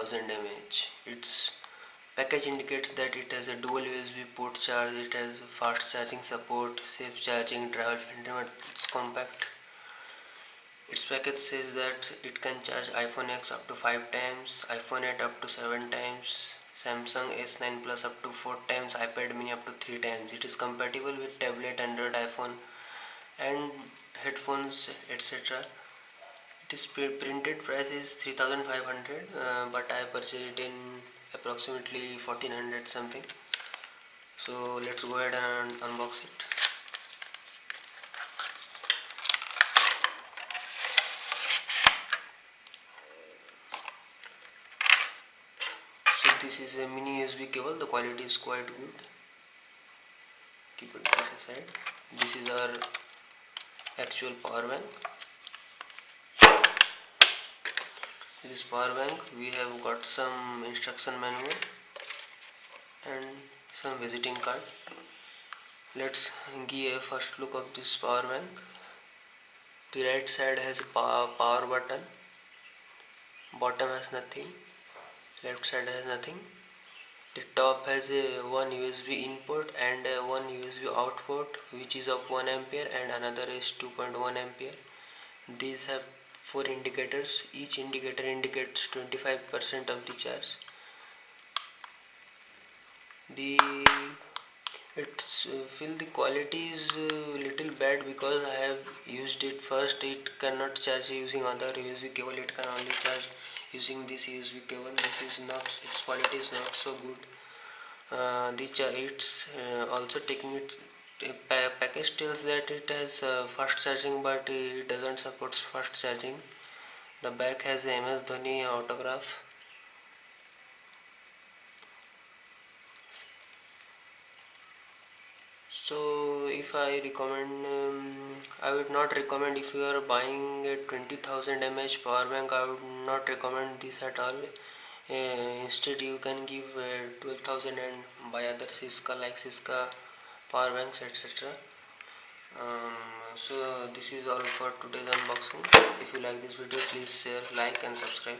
3000 mAh. Its package indicates that it has a dual USB port charge, it has fast charging support, safe charging, travel friendly, it's compact. Its package says that it can charge iPhone X up to 5 times, iPhone 8 up to 7 times, Samsung S9 Plus up to 4 times, iPad mini up to 3 times. It is compatible with tablet, Android, iPhone and headphones, etc. It is printed price is 3500, but I purchased it in approximately 1400 something. So let's go ahead and unbox it. So this is a mini USB cable. The quality is quite good. Keep it this aside. This is our actual power bank. This power bank, we have got some instruction manual and some visiting card. Let's give a first look of this power bank. The right side has a power button, bottom has nothing, left side has nothing. The top has a one USB input and one USB output, which is of 1 ampere and another is 2.1 ampere. These have 4 indicators. Each indicator indicates 25% of the charge. Feel the quality is little bad because I have used it first. It cannot charge using other USB cable. It can only charge using this USB cable. This is not, its quality is not so good. It's also taking its package tells that it has fast charging, but it doesn't support fast charging. The back has a MS Dhoni autograph. So if I recommend, I would not recommend. If you are buying a 20,000 mAh power bank, I would not recommend this at all. Instead you can give 12,000 and buy other Siska like Siska power banks, etc. So this is all for today's unboxing. If you like this video, please share, like and subscribe.